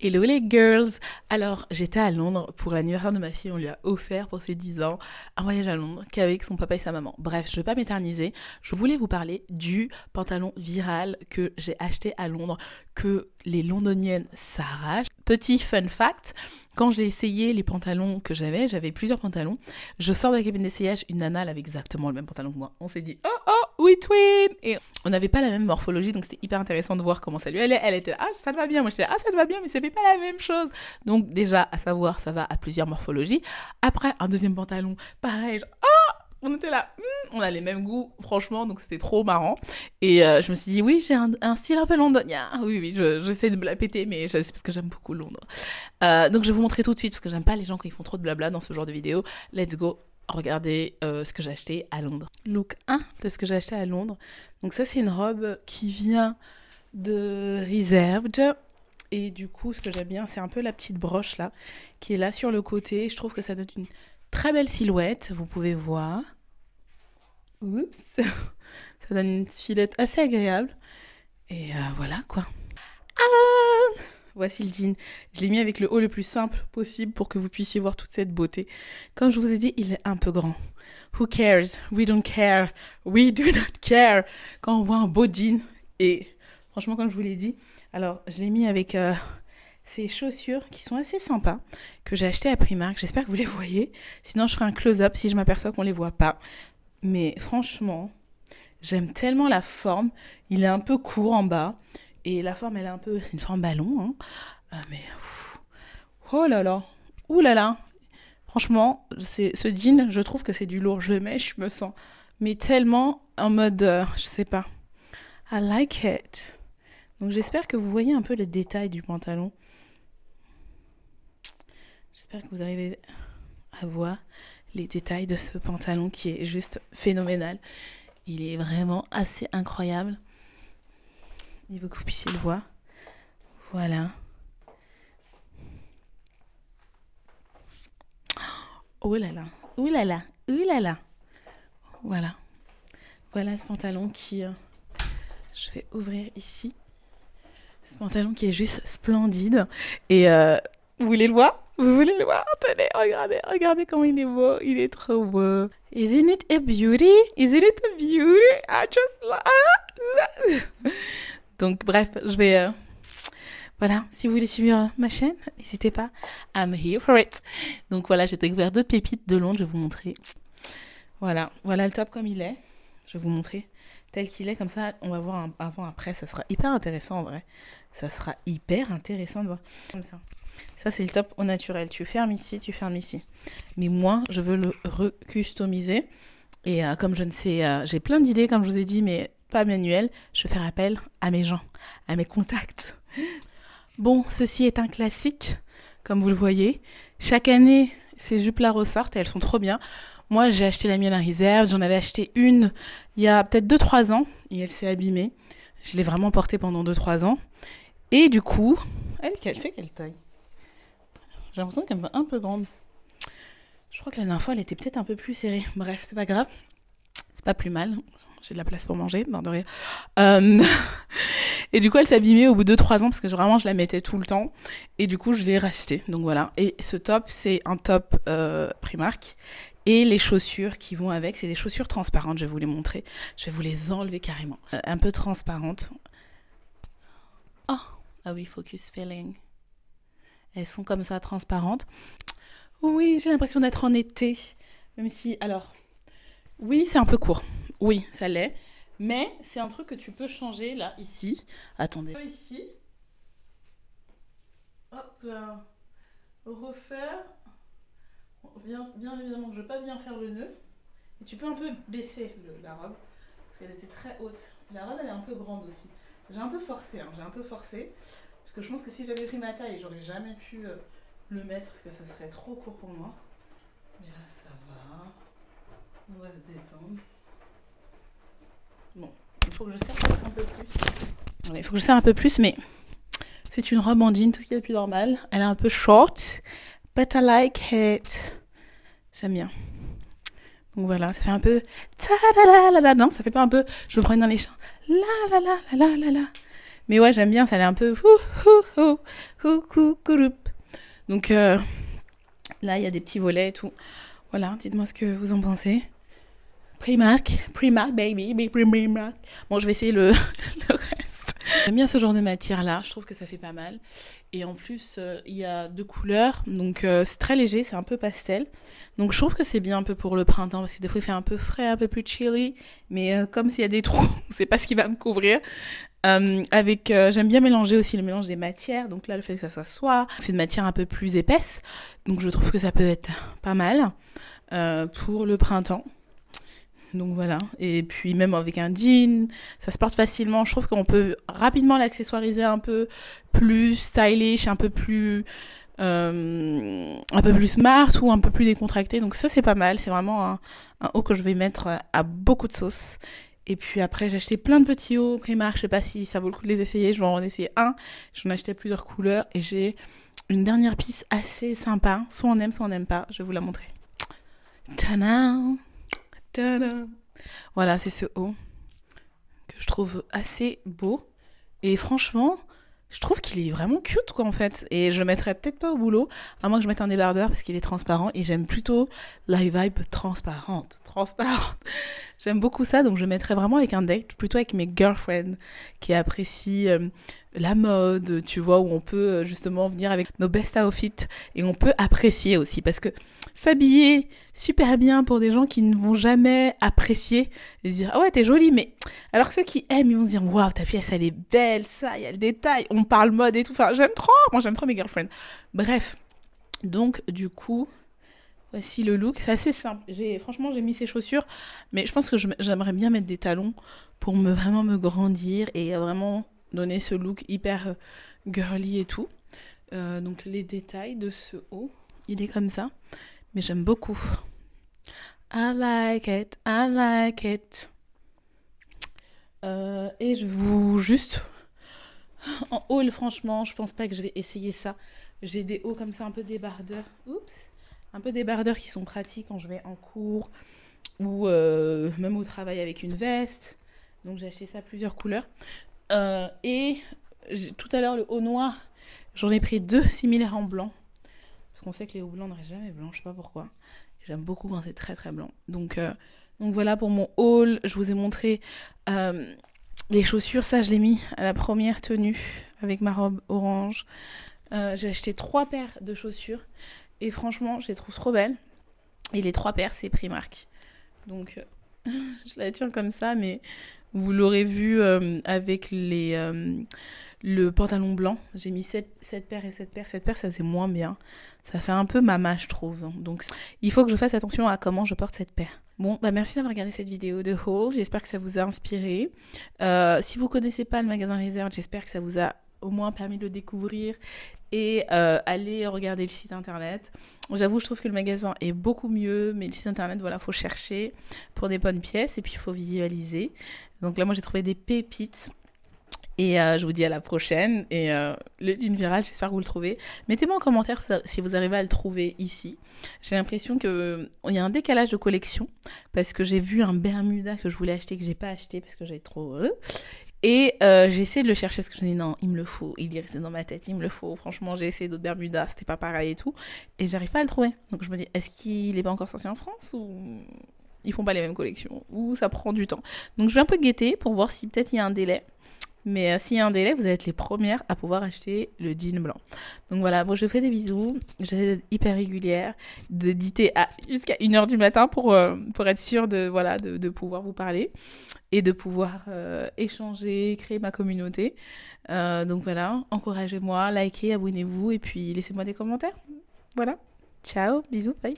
Hello les girls! Alors, j'étais à Londres pour l'anniversaire de ma fille, on lui a offert pour ses 10 ans un voyage à Londres qu'avec son papa et sa maman. Bref, je ne vais pas m'éterniser, je voulais vous parler du pantalon viral que j'ai acheté à Londres, que les londoniennes s'arrachent. Petit fun fact, quand j'ai essayé les pantalons que j'avais plusieurs pantalons, je sors de la cabine d'essayage, une nana elle avait exactement le même pantalon que moi. On s'est dit « Oh oh, we twin !» Et on n'avait pas la même morphologie, donc c'était hyper intéressant de voir comment ça lui allait. Elle était « Ah, ça te va bien !» Moi j'étais « Ah, ça te va bien, mais ça fait pas la même chose !» Donc déjà, à savoir, ça va à plusieurs morphologies. Après, un deuxième pantalon, pareil, genre, oh, on était là, on a les mêmes goûts, franchement, donc c'était trop marrant. Et je me suis dit, oui, j'ai un style un peu londonien. Oui, j'essaie de me la péter, mais c'est parce que j'aime beaucoup Londres. Donc je vais vous montrer tout de suite, parce que j'aime pas les gens quand ils font trop de blabla dans ce genre de vidéo. Let's go, regardez ce que j'ai acheté à Londres. Look 1 de ce que j'ai acheté à Londres. Donc ça, c'est une robe qui vient de Reserved. Et du coup, ce que j'aime bien, c'est un peu la petite broche là, qui est là sur le côté. Je trouve que ça donne une très belle silhouette, vous pouvez voir. Oups. Ça donne une silhouette assez agréable. Et voilà quoi. Ah, voici le jean. Je l'ai mis avec le haut le plus simple possible pour que vous puissiez voir toute cette beauté. Comme je vous ai dit, il est un peu grand. Who cares? We don't care. We do not care. Quand on voit un beau jean, et franchement, comme je vous l'ai dit, alors je l'ai mis avec ces chaussures qui sont assez sympas, que j'ai acheté à Primark. J'espère que vous les voyez. Sinon, je ferai un close-up si je m'aperçois qu'on les voit pas. Mais franchement, j'aime tellement la forme. Il est un peu court en bas. Et la forme, elle est un peu... C'est une forme ballon. Hein. Mais... Oh là là. Ouh là là. Franchement, ce jean, je trouve que c'est du lourd. Je le mets, je me sens. Mais tellement en mode... je sais pas. I like it. Donc j'espère que vous voyez un peu les détails du pantalon. J'espère que vous arrivez à voir les détails de ce pantalon qui est juste phénoménal. Il est vraiment assez incroyable. Il veut que vous puissiez le voir. Voilà. Oh là là. Ouh là là. Ouh là là. Voilà. Voilà ce pantalon qui... je vais ouvrir ici. Ce pantalon qui est juste splendide. Et vous voulez le voir? Vous voulez le voir? Tenez, regardez comment il est beau. Il est trop beau. Isn't it a beauty? Isn't it a beauty? I just love... Donc bref, je vais... voilà, si vous voulez suivre ma chaîne, n'hésitez pas. I'm here for it. Donc voilà, j'ai découvert d'autres pépites de Londres, je vais vous montrer. Voilà le top comme il est. Je vais vous montrer tel qu'il est, comme ça on va voir un avant-après, ça sera hyper intéressant en vrai. Ça sera hyper intéressant de voir comme ça. Ça c'est le top au naturel, tu fermes ici, tu fermes ici. Mais moi je veux le recustomiser. Et comme je ne sais, j'ai plein d'idées comme je vous ai dit, mais pas manuel, je vais faire appel à mes gens, à mes contacts. Bon, ceci est un classique, comme vous le voyez. Chaque année, ces jupes-là ressortent et elles sont trop bien. Moi, j'ai acheté la mienne à Reserve. J'en avais acheté une il y a peut-être 2-3 ans et elle s'est abîmée. Je l'ai vraiment portée pendant 2-3 ans. Et du coup, c'est quelle taille? J'ai l'impression qu'elle me va un peu grande. Je crois que la dernière fois, elle était peut-être un peu plus serrée. Bref, c'est pas grave. C'est pas plus mal. J'ai de la place pour manger, bord de rire. Et du coup, elle s'est abîmée au bout de 2-3 ans parce que vraiment, je la mettais tout le temps. Et du coup, je l'ai racheté. Donc voilà. Et ce top, c'est un top Primark. Et les chaussures qui vont avec, c'est des chaussures transparentes. Je vais vous les montrer. Je vais vous les enlever carrément. Un peu transparentes. Oh, ah oui, focus feeling. Elles sont comme ça, transparentes. Oui, j'ai l'impression d'être en été. Même si, alors, oui, c'est un peu court. Oui, ça l'est. Mais c'est un truc que tu peux changer là, ici. Attendez. Ici. Hop là. Refaire. Bien évidemment, je ne vais pas bien faire le nœud. Et tu peux un peu baisser la robe. Parce qu'elle était très haute. La robe, elle est un peu grande aussi. J'ai un peu forcé. Parce que je pense que si j'avais pris ma taille, j'aurais jamais pu le mettre. Parce que ça serait trop court pour moi. Mais là, ça va. On va se détendre. Bon, il faut que je serre un peu plus. Il faut que je serre un peu plus, mais c'est une robe en jean, tout ce qui est plus normal. Elle est un peu short, but I like it. J'aime bien. Donc voilà, ça fait un peu... Non, ça fait pas un peu... Je me prends dans les champs. La la la la la la la. Mais ouais, j'aime bien, ça a l'air un peu... Donc là, il y a des petits volets et tout. Voilà, dites-moi ce que vous en pensez. Primark, baby, Primark. Bon, je vais essayer le reste. J'aime bien ce genre de matière-là, je trouve que ça fait pas mal. Et en plus, il y a 2 couleurs, donc c'est très léger, c'est un peu pastel. Donc je trouve que c'est bien un peu pour le printemps, parce que des fois il fait un peu frais, un peu plus chilly. Mais comme s'il y a des trous, c'est pas ce qui va me couvrir. J'aime bien mélanger aussi le mélange des matières. Donc là, le fait que ça soit soie, c'est une matière un peu plus épaisse. Donc je trouve que ça peut être pas mal pour le printemps. Donc voilà, et puis même avec un jean, ça se porte facilement. Je trouve qu'on peut rapidement l'accessoiriser un peu plus stylish, un peu plus smart ou un peu plus décontracté. Donc ça c'est pas mal, c'est vraiment un haut que je vais mettre à beaucoup de sauce. Et puis après j'ai acheté plein de petits hauts Primark, je sais pas si ça vaut le coup de les essayer, je vais en essayer un. J'en ai acheté plusieurs couleurs et j'ai une dernière pièce assez sympa, soit on aime soit on n'aime pas, je vais vous la montrer. Tadam! Tadam. Voilà, c'est ce haut que je trouve assez beau. Et franchement, je trouve qu'il est vraiment cute, quoi, en fait. Et je le mettrais peut-être pas au boulot, à moins que je mette un débardeur parce qu'il est transparent. Et j'aime plutôt la vibe transparente. J'aime beaucoup ça, donc je le mettrais vraiment avec un date, plutôt avec mes girlfriends qui apprécient la mode, tu vois, où on peut justement venir avec nos best outfits et on peut apprécier aussi parce que s'habiller super bien pour des gens qui ne vont jamais apprécier et se dire ah ouais t'es jolie, mais alors que ceux qui aiment ils vont se dire waouh ta pièce elle est belle, ça il y a le détail, on parle mode et tout, enfin j'aime trop mes girlfriends. Bref, donc du coup voici le look, c'est assez simple. Franchement, j'ai mis ces chaussures, mais je pense que j'aimerais bien mettre des talons pour vraiment me grandir et vraiment donner ce look hyper girly et tout. Donc les détails de ce haut, il est comme ça, mais j'aime beaucoup. I like it, I like it. Et je vous juste en haul, franchement, je pense pas que je vais essayer ça. J'ai des hauts comme ça, un peu débardeurs. Oups. Un peu débardeurs qui sont pratiques quand je vais en cours ou même au travail avec une veste. Donc j'ai acheté ça plusieurs couleurs. Et tout à l'heure, le haut noir, j'en ai pris 2 similaires en blanc. Parce qu'on sait que les hauts blancs n'auraient jamais blanc, je sais pas pourquoi. J'aime beaucoup quand c'est très très blanc. Donc voilà pour mon haul. Je vous ai montré les chaussures. Ça, je l'ai mis à la première tenue avec ma robe orange. J'ai acheté 3 paires de chaussures. Et franchement, je les trouve trop belles. Et les 3 paires, c'est Primark. Donc, je la tiens comme ça, mais vous l'aurez vu avec le pantalon blanc. J'ai mis 7 paires et 7 paires. 7 paires, ça c'est moins bien. Ça fait un peu mama, je trouve. Donc, il faut que je fasse attention à comment je porte cette paire. Bon, bah merci d'avoir regardé cette vidéo de haul. J'espère que ça vous a inspiré. Si vous ne connaissez pas le magasin Reserved, j'espère que ça vous a au moins permis de le découvrir et aller regarder le site internet. J'avoue, je trouve que le magasin est beaucoup mieux, mais le site internet, voilà, faut chercher pour des bonnes pièces et puis il faut visualiser. Donc là, moi, j'ai trouvé des pépites. Et je vous dis à la prochaine. Et le jean viral, j'espère que vous le trouvez. Mettez-moi en commentaire si vous arrivez à le trouver ici. J'ai l'impression qu'il y a un décalage de collection. Parce que j'ai vu un Bermuda que je voulais acheter, que j'ai pas acheté parce que j'avais trop... Et j'ai essayé de le chercher parce que je me dis non, il me le faut. Il est resté dans ma tête, il me le faut. Franchement, j'ai essayé d'autres Bermudas, c'était pas pareil et tout. Et j'arrive pas à le trouver. Donc je me dis, est-ce qu'il est pas encore sorti en France ou ils font pas les mêmes collections ou ça prend du temps. Donc je vais un peu guetter pour voir si peut-être il y a un délai. Mais s'il y a un délai, vous allez être les premières à pouvoir acheter le jean blanc. Donc voilà, moi je vous fais des bisous. J'essaie d'être hyper régulière, d'éditer jusqu'à 1h du matin pour être sûre de pouvoir vous parler et de pouvoir échanger, créer ma communauté. Donc voilà, encouragez-moi, likez, abonnez-vous et puis laissez-moi des commentaires. Voilà, ciao, bisous, bye.